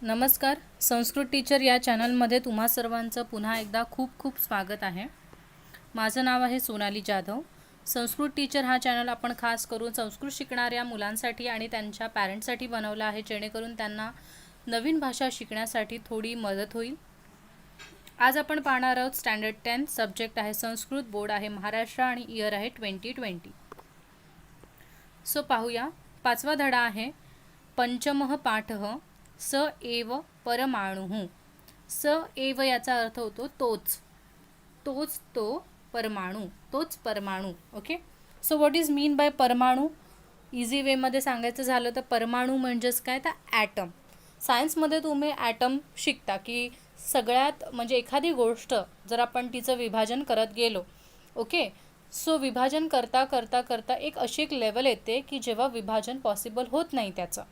नमस्कार. संस्कृत टीचर या चॅनलमध्ये तुम्हा सर्वांचं पुन्हा एकदा खूप खूप स्वागत आहे. माझं नाव आहे सोनाली जाधव. संस्कृत टीचर हा चॅनल आपण खास करून संस्कृत शिकणाऱ्या मुलांसाठी आणि त्यांच्या पॅरेंट्ससाठी बनवला आहे, जेणेकरून त्यांना नवीन भाषा शिकण्यासाठी थोडी मदत होईल. आज आपण पाहणार आहोत स्टँडर्ड 10. सब्जेक्ट आहे संस्कृत, बोर्ड आहे महाराष्ट्र आणि इयर आहे 2020. सो पाहूया. 5वा धडा आहे पंचमः पाठः स एव परमाणुः. स एव याचा अर्थ होतो तोच, तो परमाणू, तोच परमाणू. Okay. So what is mean bye परमाणू? इझी वेमध्ये सांगायचं झालं तर परमाणू म्हणजेच काय, तर ॲटम. सायन्समध्ये तुम्ही ॲटम शिकता की सगळ्यात म्हणजे एखादी गोष्ट जर आपण तिचं विभाजन करत गेलो, ओके, सो विभाजन करता करता करता अशी एक लेवल येते की जेव्हा विभाजन पॉसिबल होत नाही त्याचं,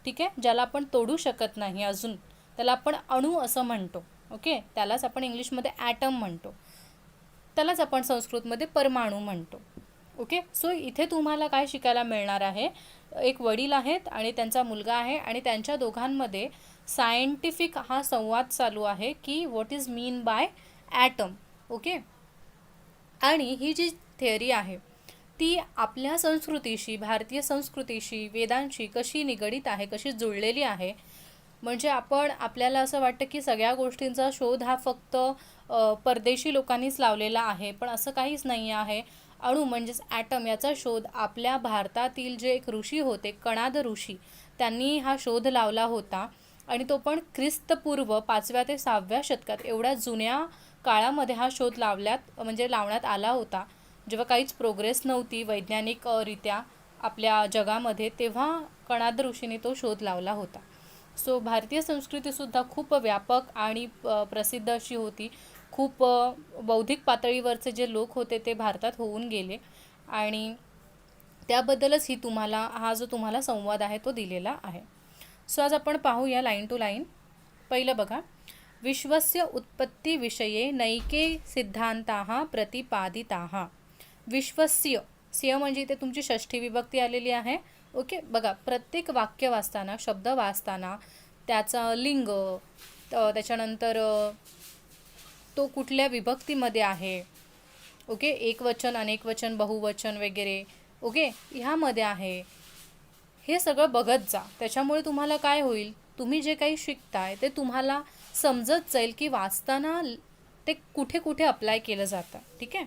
ठीक आहे, ज्याला आपण तोडू शकत नाही अजून, त्याला आपण अणू असं म्हणतो. ओके, त्यालाच आपण इंग्लिशमध्ये ॲटम म्हणतो, त्यालाच आपण संस्कृतमध्ये परमाणू म्हणतो. ओके. सो इथे तुम्हाला काय शिकायला मिळणार आहे, एक वडील आहेत आणि त्यांचा मुलगा आहे आणि त्यांच्या दोघांमध्ये सायंटिफिक हा संवाद चालू आहे की what is mean by atom. Okay. आणि ही जी थिअरी आहे ती आपल्या संस्कृतीशी, भारतीय संस्कृतीशी, वेदांशी कशी निगडीत आहे, कशी जुळलेली आहे. म्हणजे आपल्याला असं वाटतं की सगळ्या गोष्टींचा शोध हा फक्त परदेशी लोकांनीच लावलेला आहे, पण असं काहीच नाही आहे. अणू म्हणजेच ॲटम याचा शोध आपल्या भारतातील जे एक ऋषी होते, कणाद ऋषी, त्यांनी हा शोध लावला होता. आणि तो पण ख्रिस्तपूर्व 5व्या ते 6व्या शतकात, एवढ्या जुन्या काळामध्ये हा शोध लावण्यात आला होता, जेव्हा काहीच प्रोग्रेस नव्हती वैज्ञानिक रित्या आपल्या जगामध्ये, तेव्हा कणाद ऋषीने तो शोध लावला होता. सो भारतीय संस्कृतीसुद्धा खूप व्यापक आणि प्रसिद्ध अशी होती. खूप बौद्धिक पातळीवरचे जे लोक होते ते भारतात होऊन गेले आणि त्याबद्दलच हा जो तुम्हाला संवाद आहे तो दिलेला आहे. सो आज आपण पाहूया लाईन टू लाईन. पहिलं बघा, विश्वस्य उत्पत्तीविषये नैके सिद्धांताः प्रतिपादिताः. विश्वस्य, स्य म्हणजे इथे तुमची षष्ठी विभक्ती आलेली आहे. ओके. बघा, प्रत्येक वाक्य वाचताना, शब्द वाचताना त्याचं लिंग, त्याच्यानंतर तो कुठल्या विभक्तीमध्ये आहे, ओके, एकवचन, अनेकवचन, बहुवचन वगैरे, ओके, ह्यामध्ये आहे, हे सगळं बघत जा. त्याच्यामुळे तुम्हाला काय होईल, तुम्ही जे काही शिकताय ते तुम्हाला समजत जाईल की वाचताना ते कुठे कुठे अप्लाय केलं जातं. ठीक आहे.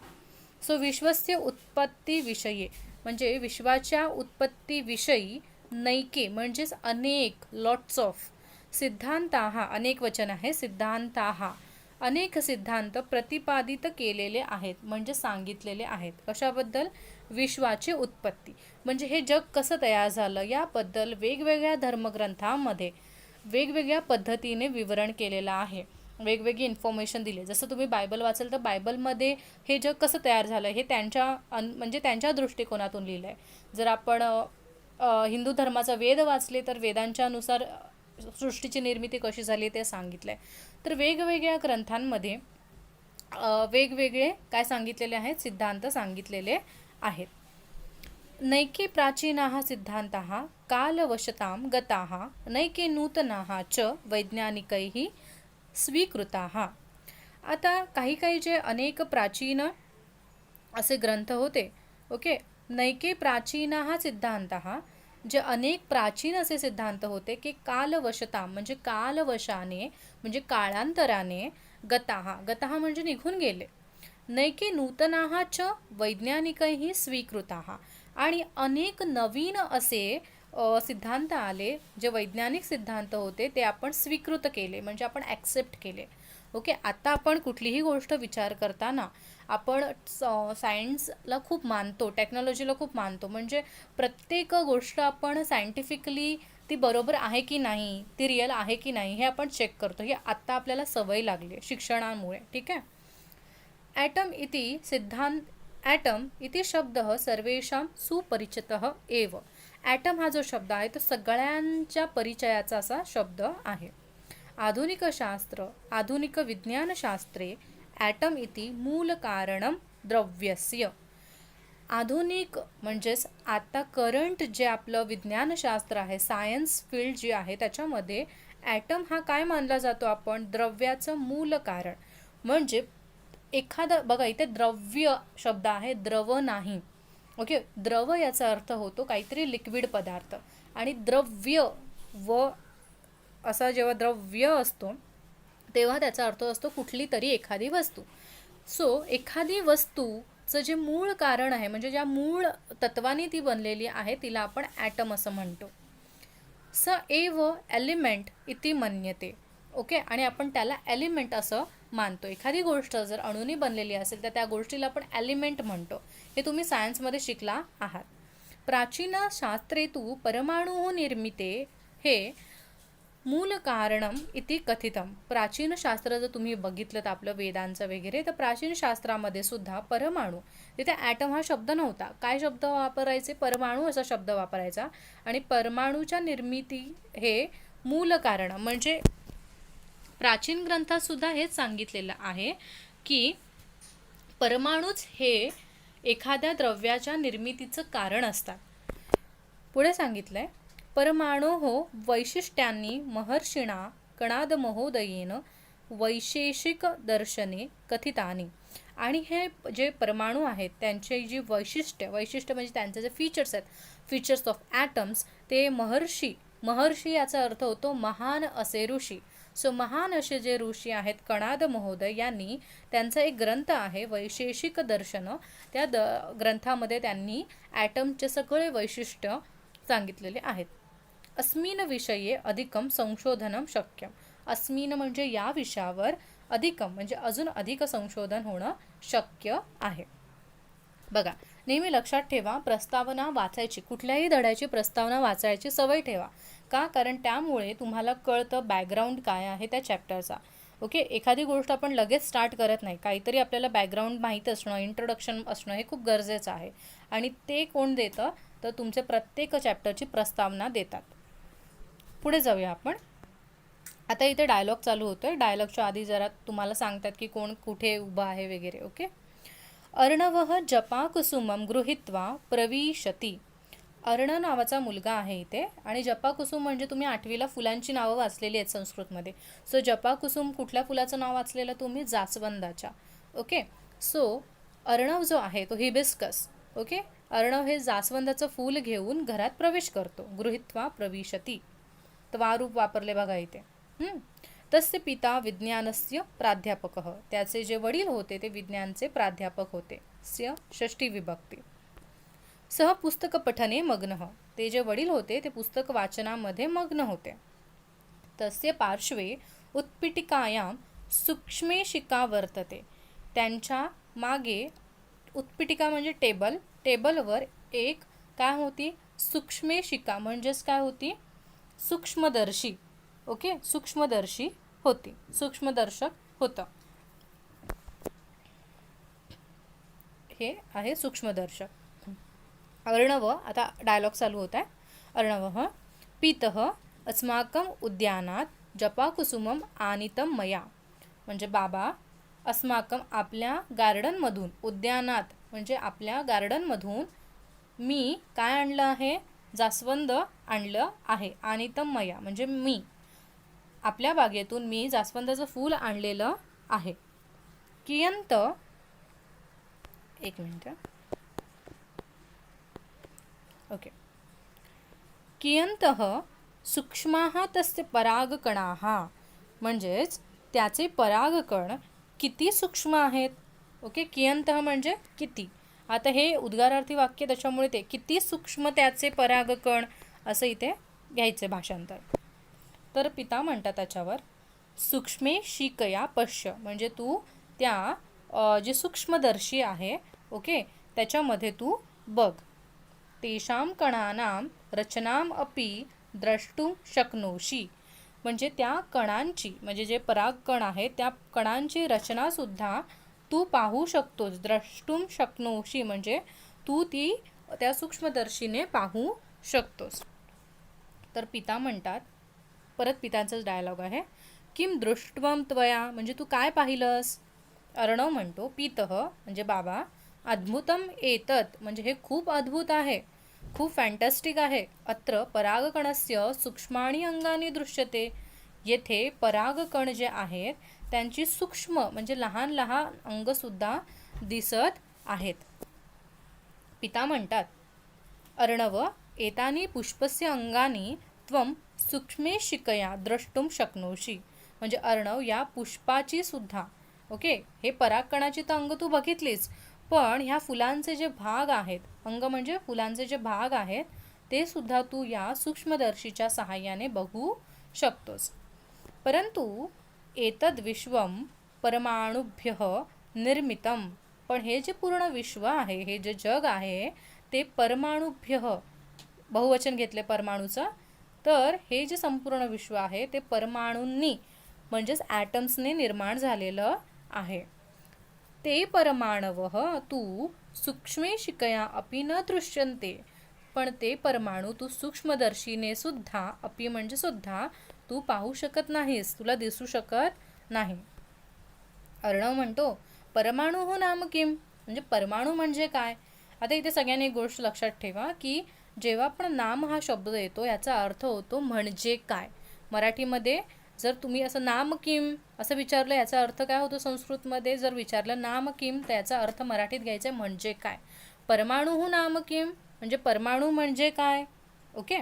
सो विश्वस्य उत्पत्तीविषयी म्हणजे विश्वाच्या उत्पत्तीविषयी नैके म्हणजेच अनेक, लॉट्स ऑफ, सिद्धांताः अनेक वचन आहे, सिद्धांताः अनेक सिद्धांत प्रतिपादित केलेले आहेत म्हणजे सांगितलेले आहेत. कशाबद्दल? विश्वाची उत्पत्ती म्हणजे हे जग कसं तयार झालं याबद्दल वेगवेगळ्या धर्मग्रंथांमध्ये वेगवेगळ्या पद्धतीने विवरण केलेलं आहे, वेगवेगळी इन्फॉर्मेशन दिली. जसं तुम्ही बायबल वाचाल तर बायबलमध्ये हे जग कसं तयार झालं हे म्हणजे त्यांच्या दृष्टिकोनातून लिहिलं आहे. जर आपण हिंदू धर्माचा वेद वाचले तर वेदांच्या नुसार सृष्टीची निर्मिती कशी झाली ते सांगितलं आहे. तर वेगवेगळ्या ग्रंथांमध्ये वेगवेगळे काय सांगितलेले आहेत, सिद्धांत सांगितलेले आहेत. नैके प्राचीनाः सिद्धांताः कालवशतां गताः नैके नूतनाः च वैज्ञानिकैः स्वीकृताः. आता काही जे अनेक प्राचीन असे ग्रंथ होते, ओके, नैके प्राचीनाः सिद्धांताः, जे अनेक प्राचीन असे सिद्धांत होते की कालवशता म्हणजे कालवशाने म्हणजे काळांतराने, गताः म्हणजे निघून गेले, नैके नूतनाः च वैज्ञानिकैः स्वीकृताः, आणि अनेक नवीन असे सिद्धांत आले, जे वैज्ञानिक सिद्धांत होते ते आपण स्वीकृत केले म्हणजे आपण ॲक्सेप्ट केले. ओके. आता आपण कुठलीही गोष्ट विचार करताना आपण सायन्सला खूप मानतो, टेक्नॉलॉजीला खूप मानतो, म्हणजे प्रत्येक गोष्ट आपण सायंटिफिकली ती बरोबर आहे की नाही, ती रिअल आहे की नाही हे आपण चेक करतो. ही आत्ता आपल्याला सवय लागली आहे शिक्षणामुळे. ठीक आहे. ॲटम इति शब्दः सर्वेषां सुपरिचितः एव. ॲटम हा जो शब्द आहे तो सगळ्यांच्या परिचयाचा असा शब्द आहे. आधुनिक विज्ञानशास्त्रे ॲटम इति मूलकारणं द्रव्यस्य. आधुनिक म्हणजेच आता करंट जे आपलं विज्ञानशास्त्र आहे, सायन्स फील्ड जी आहे, त्याच्यामध्ये ॲटम हा काय मानला जातो आपण? द्रव्याचं मूल कारण. म्हणजे एखादं बघा, इथे द्रव्य शब्द आहे, द्रव नाही. ओके, द्रव याचा अर्थ होतो काहीतरी लिक्विड पदार्थ, आणि द्रव्य व असा जेव्हा द्रव्य असतो तेव्हा त्याचा अर्थ असतो कुठली तरी एखादी वस्तू. सो एखादी वस्तूचं जे मूळ कारण आहे, म्हणजे ज्या मूळ तत्वाने ती बनलेली आहे, तिला आपण ॲटम असं म्हणतो. स एव एलिमेंट इति मन्यते. ओके, आणि आपण त्याला एलिमेंट असं मानतो. एखादी गोष्ट जर अणूनी बनलेली असेल तर त्या गोष्टीला आपण एलिमेंट म्हणतो. हे तुम्ही सायन्समध्ये शिकला आहात. प्राचीन शास्त्रे तु परमाणु निर्मिते हे मूल कारणम इति कथितम. प्राचीन शास्त्र जर तुम्ही बघितलं तर आपलं वेदांचं वगैरे, तर प्राचीन शास्त्रामध्ये सुद्धा परमाणू, तिथे ॲटम हा शब्द नव्हता. काय शब्द वापरायचे? परमाणू असा शब्द वापरायचा. आणि परमाणूच्या निर्मिती हे मूल कारण, म्हणजे प्राचीन ग्रंथात सुद्धा हेच सांगितलेलं आहे की परमाणूच हे एखाद्या द्रव्याच्या निर्मितीचं कारण असतात. पुढे सांगितलंय, परमाणोः वैशिष्ट्यांनी महर्षिणा कणाद महोदयेन वैशेषिक दर्शने कथितानि. आणि हे जे परमाणू आहेत त्यांचे जी वैशिष्ट्य म्हणजे त्यांचे जे फीचर्स आहेत, फीचर्स ऑफ ॲटम्स, ते महर्षी याचा अर्थ होतो महान असे ऋषी. सो महान असे जे ऋषी आहेत कणाद महोदय यांनी, त्यांचा एक ग्रंथ आहे वैशेषिक दर्शन, त्या ग्रंथामध्ये त्यांनी ॲटमचे सगळे वैशिष्ट्य सांगितलेले आहेत. अस्मिन विषये अधिकम संशोधनम शक्यम. अस्मिन म्हणजे या विषयावर, अधिकम म्हणजे अजून अधिक संशोधन होणं शक्य आहे. बघा, नेहमी लक्षात ठेवा, प्रस्तावना वाचायची, कुठल्याही धड्याची प्रस्तावना वाचायची सवय ठेवा. का? कारण त्यामुळे तुम्हाला कळतं बॅकग्राऊंड काय आहे त्या चॅप्टरचा. ओके, एखादी गोष्ट आपण लगेच स्टार्ट करत नाही, काहीतरी आपल्याला बॅकग्राऊंड माहीत असणं, इंट्रोडक्शन असणं हे खूप गरजेचं आहे. आणि ते कोण देतं? तर तुमचे प्रत्येक चॅप्टरची प्रस्तावना देतात. पुढे जाऊया आपण. आता इथे डायलॉग चालू होतोय. डायलॉगच्या आधी जरा तुम्हाला सांगतात की कोण कुठे उभा आहे वगैरे. ओके. अर्णवः जपाकुसुमं गृहीत्वा प्रविशती. अर्ण नावाचा मुलगा आहे इथे, आणि जपाकुसुम म्हणजे तुम्ही 8वीला फुलांची नावं वाचलेली आहेत संस्कृतमध्ये. सो जपाकुसुम कुठल्या फुलाचं नाव वाचलेलं तुम्ही? जास्वंदाच्या. ओके. सो अर्णव जो आहे तो हिबिस्कस. ओके, अर्णव हे जास्वंदाचं फूल घेऊन घरात प्रवेश करतो. गृहीत्वा प्रविशती, त्वारूप वापरले बघा इथे. तस्य पिता विज्ञानस्य प्राध्यापकः. त्याचे जे वडील होते ते विज्ञानचे प्राध्यापक होते. स्य षष्ठी विभक्ती. सह पुस्तक पठने मग्नः. ते जे वडील होते ते पुस्तक वाचनामध्ये मग्न होते. तस्य पार्श्वे उत्पीठिकायां सूक्ष्मेशिका वर्तते. त्यांच्या मागे उत्पीठिका म्हणजे टेबल, टेबलवर एक काय होती? सूक्ष्मेशिका म्हणजेच काय होती? सूक्ष्मदर्शी. ओके, सूक्ष्मदर्शी होती, सूक्ष्मदर्शक होतं. हे आहे सूक्ष्मदर्शक. अर्णव, आता डायलॉग चालू होत आहे. अर्णवः पितः अस्माकं उद्यानात जपाकुसुमम आनीतं मया. म्हणजे बाबा, अस्माकं आपल्या गार्डनमधून, उद्यानात म्हणजे आपल्या गार्डनमधून, मी काय आणलं आहे? जास्वंद आणलं आहे. आनीतं मया म्हणजे मी, आपल्या बागेतून मी जास्वंदाचं फूल आणलेलं आहे. कियंत, एक मिनिट. ओके. कियंतः सूक्ष्माः तस्य परागकणाः. म्हणजेच त्याचे परागकण किती सूक्ष्म आहेत. ओके, कियंतः म्हणजे किती. आता हे उद्गारार्थी वाक्य, त्याच्यामुळे ते किती सूक्ष्म त्याचे परागकण असं इथे घ्यायचे भाषांतर. तर पिता म्हणतात त्याच्यावर, सूक्ष्मे शिकया पश्य. म्हणजे तू त्या जे सूक्ष्मदर्शी आहे, ओके, त्याच्यामध्ये तू बघ. तेषां कणानां रचनाम अपि द्रष्टुम शक्नोषि. म्हणजे त्या कणांची, म्हणजे जे परागकण आहे त्या कणांची रचनासुद्धा तू पाहू शकतोस. द्रष्टुम शक्नोषि म्हणजे तू ती त्या सूक्ष्मदर्शीने पाहू शकतोस. तर पिता म्हणतात, परत पितांचाच डायलॉग आहे, किम दृष्ट्वम त्वया. म्हणजे तू काय पाहिलंस? अर्णव म्हणतो, पितः म्हणजे बाबा, अद्भुतम एतत् म्हणजे हे खूप अद्भुत आहे, खूप फॅन्टॅस्टिक आहे. अत्र परागकणस्य सूक्ष्माणि अंगानी दृश्यते. येथे परागकण जे आहेत त्यांची सूक्ष्म म्हणजे लहान लहान अंगसुद्धा दिसत आहेत. पिता म्हणतात, अर्णव एतानी पुष्पस्य अंगानी त्वम सूक्ष्मेशिकया द्रष्टुम शक्नोषी. म्हणजे अर्णव या पुष्पाची सुद्धा, ओके, हे परागकणाची तर अंग तू बघितलीच, पण ह्या फुलांचे जे भाग आहेत, अंग म्हणजे फुलांचे जे भाग आहेत, ते सुद्धा तू या सूक्ष्मदर्शीच्या सहाय्याने बघू शकतोस. परंतु एतद विश्वम परमाणुभ्यः निर्मितम. पण हे जे पूर्ण विश्व आहे, हे जे जग आहे ते परमाणुभ्यः, बहुवचन घेतले परमाणूचं, तर हे जे संपूर्ण विश्व आहे ते परमाणूंनी म्हणजेच ॲटम्सने निर्माण झालेलं आहे. ते परमाणवः तू सूक्ष्मेशिकया अपि न दृश्यन्ते. पण ते परमाणू तू सूक्ष्मदर्शीने सुद्धा, अपि म्हणजे सुद्धा, तू पाहू शकत नाहीस, तुला दिसू शकत नाही. अर्णव म्हणतो, परमाणु नाम किम. म्हणजे परमाणू म्हणजे काय. आता इथे सगळ्यांनी एक गोष्ट लक्षात ठेवा की जेव्हा पण नाम हा शब्द येतो याचा अर्थ होतो म्हणजे काय. मराठीमध्ये जर तुम्ही असं नाम किम असं विचारलं, याचा अर्थ काय होतो. संस्कृतमध्ये जर विचारलं नाम किम, तर याचा अर्थ मराठीत घ्यायचा आहे म्हणजे काय. परमाणु नाम किम म्हणजे परमाणू म्हणजे काय. ओके.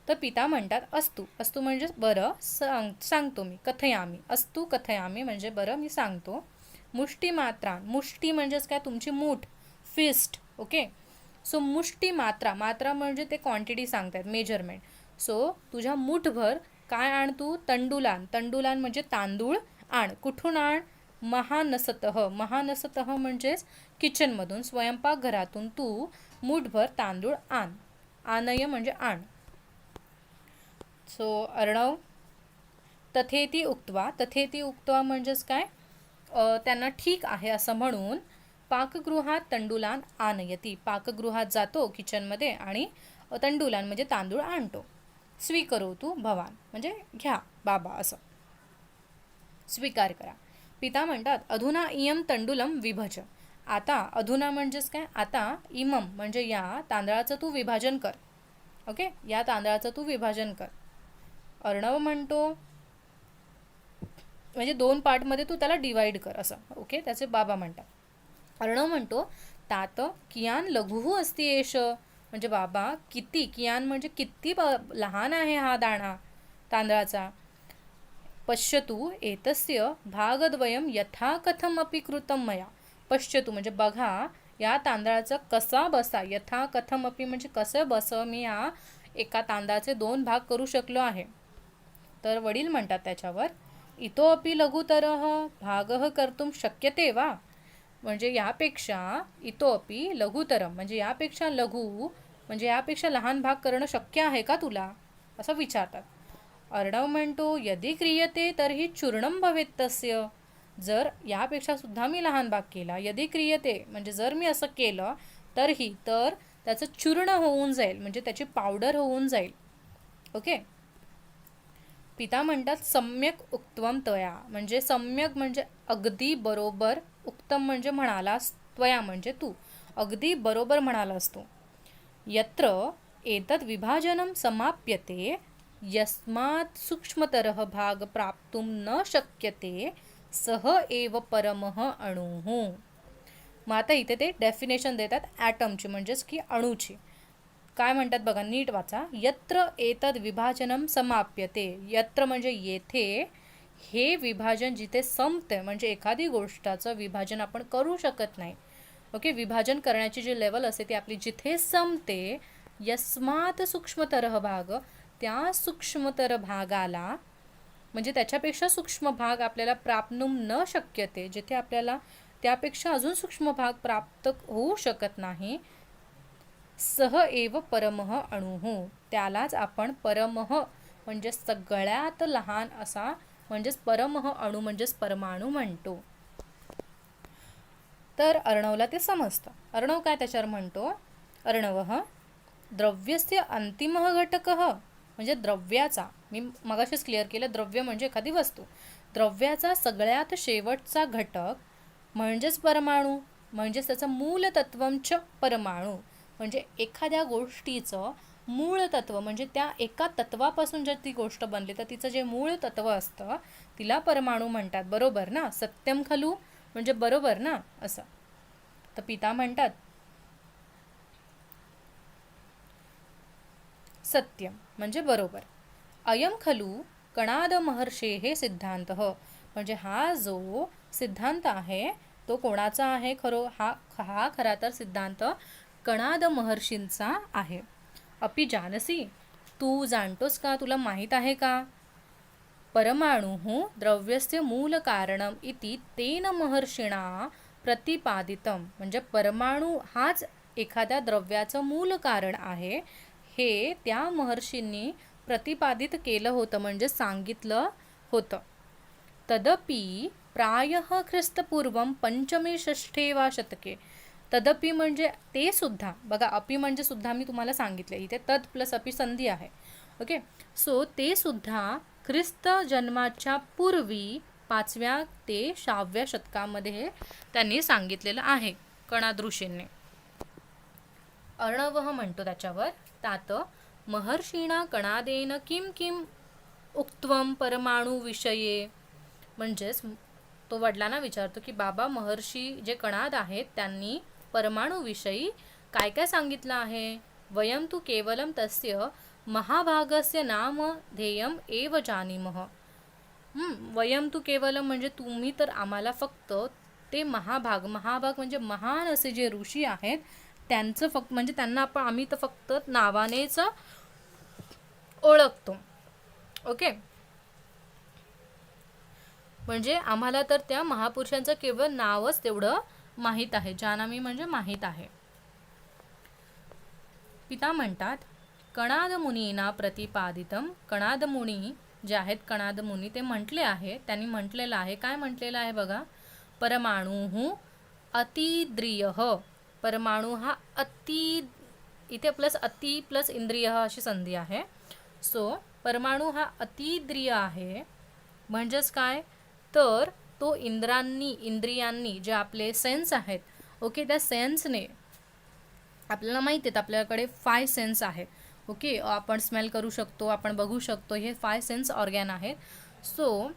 तर पिता म्हणतात, अस्तु. अस्तु म्हणजे बरं, सांगतो मी. कथयामी. अस्तु कथयामी म्हणजे बरं मी सांगतो. मुष्टी मात्रा. मुष्टी म्हणजेच काय, तुमची मूठ, फिस्ट. ओके. सो मुष्टी मात्रा. मात्रा म्हणजे ते क्वांटिटी सांगतात, मेजरमेंट. सो तुझ्या मूठभर काय आण तू. तंडुलान. तंडुलान म्हणजे तांदूळ आण. कुठून आण. महानसतः. महानसतः म्हणजेच किचनमधून, स्वयंपाकघरातून तू मूठभर तांदूळ आण. आनय म्हणजे आण. सो अर्णव तथेती उक्त्वा. तथेती उक्त्वा म्हणजेच काय, त्यांना ठीक आहे असं म्हणून पाकगृहात तंडुलान आनयती. पाकगृहात जातो, किचनमध्ये, आणि तंडुलान म्हणजे तांदूळ आणतो. स्वीकरोतु भवान म्हणजे घ्या बाबा, असं स्वीकार करा. पिता म्हणतात, अधुना इयम तंडुलम विभज. आता अधुना म्हणजेच काय, आता इमम म्हणजे या तांदळाचं तू विभाजन कर. ओके, या तांदळाचं तू विभाजन कर. अर्णव म्हणतो म्हणजे 2 पार्टमध्ये तू त्याला डिवाइड कर असं. ओके, त्याचे बाबा म्हणतात. अर्णव म्हणतो, तात कियान लघुः अस्ति एष. म्हणजे बाबा किती, कियान म्हणजे किती लहान आहे हा दाणा तांदळाचा. पश्यतु एतस्य भागद्वयं यथा कथम अपि कृतं मया. पश्यतु म्हणजे बघा या तांदळाचा कसा बसा. यथा कथम अपि म्हणजे कसं बस मी या एका तांदळाचे 2 भाग करू शकलो आहे. तर वडील म्हणतात त्याच्यावर, इतोपि लघुतरः भागः कर्तुं शक्यते वा. म्हणजे यापेक्षा इतोपि लघुतरम म्हणजे यापेक्षा लघु म्हणजे यापेक्षा लहान भाग करणं शक्य आहे का तुला, असं विचारतात. अर्णव म्हणतो, यदि क्रियते तर्हि चूर्णम भवेत् तस्य. जर यापेक्षा सुद्धा मी लहान भाग केला, यदि क्रियते म्हणजे जर मी असं केलं, तर्हि तर त्याचं चूर्ण होऊन जाईल म्हणजे त्याची पावडर होऊन जाईल. ओके. पिता म्हणतात, सम्यक उक्तवम त्वया. म्हणजे सम्यक म्हणजे अगदी बरोबर, उक्तम म्हणजे म्हणालास, त्वया म्हणजे तू, अगदी बरोबर म्हणालास तू. यत्र एतद् विभाजनं समाप्यते यस्मात् सूक्ष्मतरः भाग प्राप्तुं न शक्यते सह एव परमः अणुः. मग आता इथे ते डेफिनेशन देतात ॲटमची म्हणजेच की अणूची. काय म्हणतात बघा, नीट वाचा. यत्र एतद विभाजनम समाप्यते. यत्र म्हणजे येथे, हे विभाजन जिथे संपते म्हणजे एखादी गोष्टाचं विभाजन आपण करू शकत नाही. ओके, विभाजन करण्याची जी लेवल असते ती आपली जिथे संपते, यस्मात सूक्ष्मतर भाग, त्या सूक्ष्मतर भागाला म्हणजे त्याच्यापेक्षा सूक्ष्म भाग आपल्याला प्राप्नुम न शक्यते, जिथे आपल्याला त्यापेक्षा अजून सूक्ष्म भाग प्राप्त होऊ शकत नाही, सह एव परमः अणुः. त्यालाच आपण परमः म्हणजे सगळ्यात लहान असा म्हणजेच परमः अणु म्हणजेच परमाणू म्हणतो. तर अर्णवला ते समजतं. अर्णव काय त्याच्यावर म्हणतो, अर्णवः द्रव्यस्य अंतिमः घटकः. म्हणजे द्रव्याचा, मी मगाशीच क्लिअर केलं, द्रव्य म्हणजे एखादी वस्तू, द्रव्याचा सगळ्यात शेवटचा घटक म्हणजेच परमाणू. म्हणजेच त्याचं मूलतत्वंच परमाणू, म्हणजे एखाद्या गोष्टीचं मूळ तत्व, म्हणजे त्या एका तत्वापासून जर ती गोष्ट बनली तर तिचं जे मूळ तत्व असतं तिला परमाणू म्हणतात. बरोबर ना? सत्यम खलू म्हणजे बरोबर ना असं. तर पिता म्हणतात सत्यम म्हणजे बरोबर. अयम खलू कणाद महर्षे हे सिद्धांत, म्हणजे हा जो सिद्धांत आहे तो कोणाचा आहे? हा खरा तर सिद्धांत कणाद महर्षींचा आहे. अपि जानसी, तू जाणतोस का? तुला माहीत आहे का? परमाणु द्रव्यस्य मूल कारणम इति तेन महर्षिणा प्रतिपादितम, म्हणजे परमाणू हाच एखाद्या द्रव्याचं मूल कारण आहे हे त्या महर्षींनी प्रतिपादित केलं होतं, म्हणजे सांगितलं होतं. तदपि प्रायः ख्रिस्तपूर्वम पंचमे षष्ठे वा शतके. तदपि म्हणजे ते सुद्धा, बघा अपि म्हणजे सुद्धा मी तुम्हाला सांगितले, इथे तद प्लस अपि संधी आहे. ओके, सो ते सुद्धा ख्रिस्त जन्माच्या पूर्वी 5व्या ते 6व्या शतकामध्ये त्यांनी सांगितलेलं आहे कणाद ऋषींनी. अर्णवः म्हणतो त्याच्यावर, तात महर्षीणा कणादेन किम किम उक्त्वम परमाणु विषये. म्हणजेच तो वडिलांना विचारतो की बाबा, महर्षी जे कणाद आहेत त्यांनी परमाणुविषयी काय काय सांगितलं आहे? वयम तु केवलम तस्य महाभागस्य नाम ध्येयम एव जानीमः. वयम तु केवलम म्हणजे तुम्ही तर आम्हाला फक्त ते महाभाग म्हणजे महान असे जे ऋषी आहेत त्यांचं फक्त, म्हणजे त्यांना आम्ही तर फक्त नावानेच ओळखतो. ओके, म्हणजे आम्हाला तर त्या महापुरुषांचं केवळ नावच तेवढं माहीत आहे. जानामी म्हणजे माहीत आहे. पिता म्हणतात कणाद मुनीना प्रतिपादितम. कणाद मुनी जे आहेत, कणाद मुनी ते म्हटले आहे, त्यांनी म्हटलेलं आहे. काय म्हटलेलं आहे बघा, परमाणु अतिद्रिय. परमाणू हा अति, इथे प्लस अति प्लस इंद्रिय अशी संधी आहे. सो परमाणू हा अतिद्रिय आहे. म्हणजेच काय तर तो इंद्रियांनी जे आपले सेन्स आहेत, ओके, त्या सेन्सने आपल्याला माहिती आहे आपल्याकडे 5 सेन्स आहेत. ओके, आपण स्मेल करू शकतो, आपण बघू शकतो, हे 5 सेन्स ऑर्गॅन आहेत. सो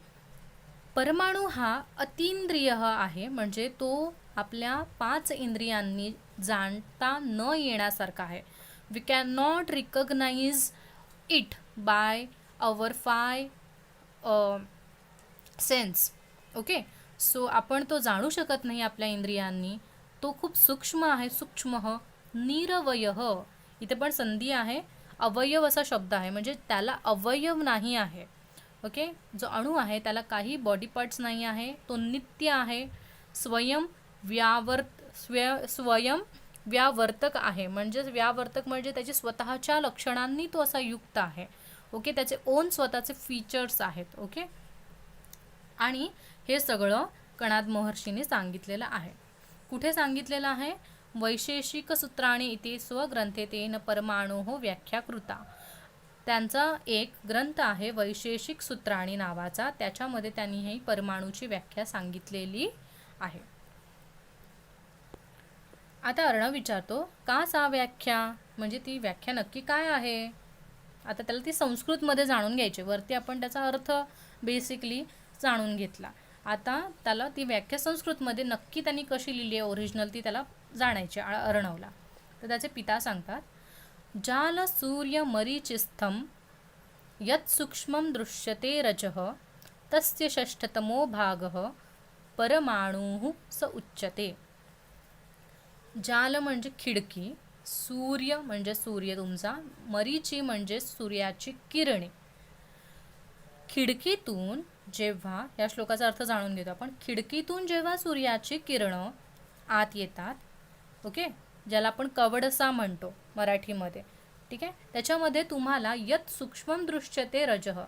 परमाणू हा अतींद्रिय आहे, म्हणजे तो आपल्या 5 इंद्रियांनी जाणता न येण्यासारखा आहे. We can not recognize it by our 5 sense. Okay, so आपण तो जाणू शकत नाही आपल्या इंद्रियांनी. तो खूप सूक्ष्म आहे. सूक्ष्म निरवयः, इथे पण संधी आहे. अवयव असा शब्द आहे, म्हणजे त्याला अवयव नाही आहे. ओके, जो अणू आहे त्याला काही बॉडी पार्ट्स नाही आहे. तो नित्य आहे. स्वयं व्यावर्तक आहे. म्हणजे व्यावर्तक म्हणजे त्याच्या स्वतःच्या लक्षणांनी तो असा युक्त आहे. ओके, त्याचे ओन स्वतःचे फीचर्स आहेत. ओके, आणि हे सगळं कणाद महर्षीने सांगितलेलं आहे. कुठे सांगितलेलं आहे? वैशेषिक सूत्राणी इति स्वग्रंथे तेन परमाणोः व्याख्या कृता. त्यांचा एक ग्रंथ आहे वैशेषिक सूत्राणी नावाचा, त्याच्यामध्ये त्यांनी ही परमाणूची व्याख्या सांगितलेली आहे. आता अर्णव विचारतो का सा व्याख्या, म्हणजे ती व्याख्या नक्की काय आहे? आता त्याला ती संस्कृतमध्ये जाणून घ्यायची. वरती आपण त्याचा अर्थ बेसिकली जाणून घेतला. आता त्याला ती व्याख्या संस्कृतमध्ये नक्की त्यांनी कशी लिहिली आहे ओरिजिनल ती त्याला जाणायची अर्णवला. तर त्याचे पिता सांगतात, जाल सूर्य मरीचिस्थम यत् सूक्ष्मं दृश्यते रजः तस्य षष्ठतमो भागः परमाणुः स उच्यते. जाल म्हणजे खिडकी, सूर्य म्हणजे सूर्य तुमचा, मरीची म्हणजे सूर्याची किरणे. खिडकीतून जेव्हा, या श्लोकाचा अर्थ जाणून घेतो आपण, खिडकीतून जेव्हा सूर्याची किरणं आत येतात, ओके, ज्याला आपण कवडसा म्हणतो मराठीमध्ये, ठीक आहे, त्याच्यामध्ये तुम्हाला यत सूक्ष्मम दृश्यते रजः,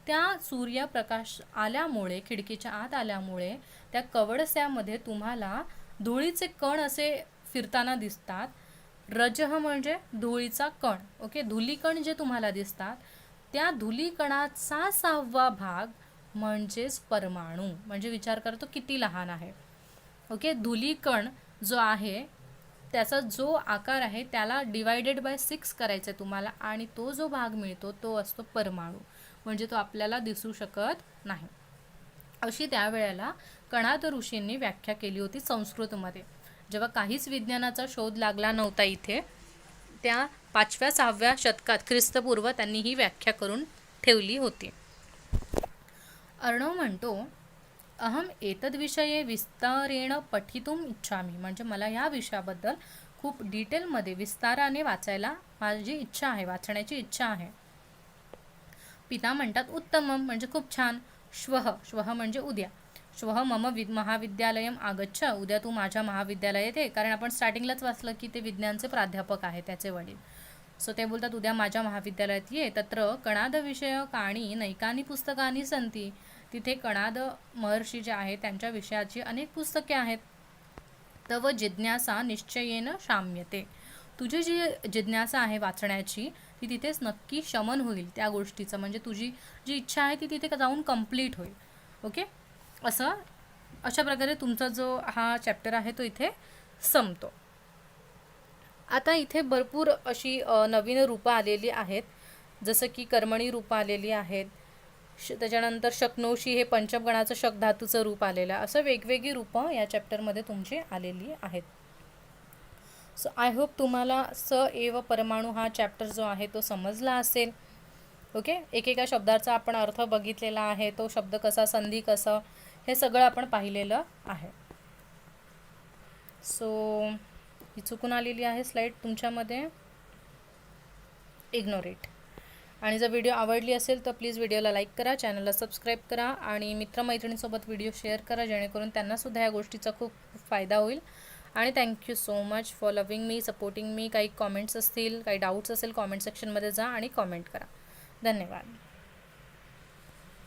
त्या सूर्यप्रकाश आल्यामुळे, खिडकीच्या आत आल्यामुळे त्या कवडस्यामध्ये तुम्हाला धुळीचे कण असे फिरताना दिसतात. रजः म्हणजे धुळीचा कण. ओके, धुलीकण जे तुम्हाला दिसतात त्या धुलीकणाचा 6वा भाग म्हणजेच परमाणू. म्हणजे विचार करतो किती लहान आहे. ओके, धुलीकण जो आहे त्याचा जो आकार आहे त्याला डिवायडेड बाय 6 करायचं आहे तुम्हाला, आणि तो जो भाग मिळतो तो असतो परमाणू, म्हणजे तो आपल्याला दिसू शकत नाही. अशी त्यावेळेला कणाद ऋषींनी व्याख्या केली होती संस्कृतमध्ये. जेव्हा काहीच विज्ञानाचा शोध लागला नव्हता इथे, त्या 5व्या-6व्या शतकात ख्रिस्तपूर्व त्यांनी ही व्याख्या करून ठेवली होती. अर्णव म्हणतो, अहम एतद्विषये विस्तारेण पठितुम इच्छामि, म्हणजे मला ह्या विषयाबद्दल खूप डिटेलमध्ये विस्ताराने वाचायला माझी इच्छा आहे, वाचण्याची इच्छा आहे. पिता म्हणतात, उत्तमम म्हणजे खूप छान. श्वः म्हणजे उद्या. श्वः मम महाविद्यालयम आगच्छ, उद्या तू माझ्या महाविद्यालयात ये. कारण आपण स्टार्टिंगलाच वाचलं की ते विज्ञानचे प्राध्यापक आहे, त्याचे वडील. सो ते बोलतात उद्या माझ्या महाविद्यालयात ये. तत्र कणाद विषयकानि नैकानि पुस्तकानि सन्ति, तिथे कणाद महर्षी जे आहेत त्यांच्या विषयाची अनेक पुस्तके आहेत. तव जिज्ञासा निश्चयेन शाम्यते, तुझी जी जिज्ञासा आहे वाचण्याची ती तिथेच नक्की शमन होईल त्या गोष्टीचं, म्हणजे तुझी जी इच्छा आहे ती तिथे जाऊन कंप्लीट होईल. ओके, अशा प्रकारे तुमचा जो हा चॅप्टर आहे तो इथे संपतो. आता इथे भरपूर अशी नवीन रूपं आलेली आहेत, जसं की कर्मणी रूपं आलेली आहेत. त्याच्यानंतर शकनोशी हे पंचमगणाचं शक धातूचं रूप आलेलं आहे. असं वेगवेगळी रूपं या चॅप्टरमध्ये तुमची आलेली आहेत. सो आय होप तुम्हाला स एव परमाणू हा चॅप्टर जो आहे तो समजला असेल. ओके, एकेका शब्दाचा आपण अर्थ बघितलेला आहे, तो शब्द कसा, संधी कसं, हे सगळं आपण पाहिलेलं आहे. सो ही चुकून आलेली आहे स्लाईड तुमच्यामध्ये, इग्नोर इट. आणि जर व्हिडिओ आवडली असेल तर प्लीज व्हिडिओला लाईक करा, चॅनलला सबस्क्राईब करा आणि मित्रमैत्रिणींसोबत व्हिडिओ शेअर करा, जेणेकरून त्यांनासुद्धा या गोष्टीचा खूप फायदा होईल. आणि thank you so much for loving me, supporting me. काही कॉमेंट्स असतील, काही डाऊट्स असेल कॉमेंट सेक्शनमध्ये जा आणि कॉमेंट करा. धन्यवाद.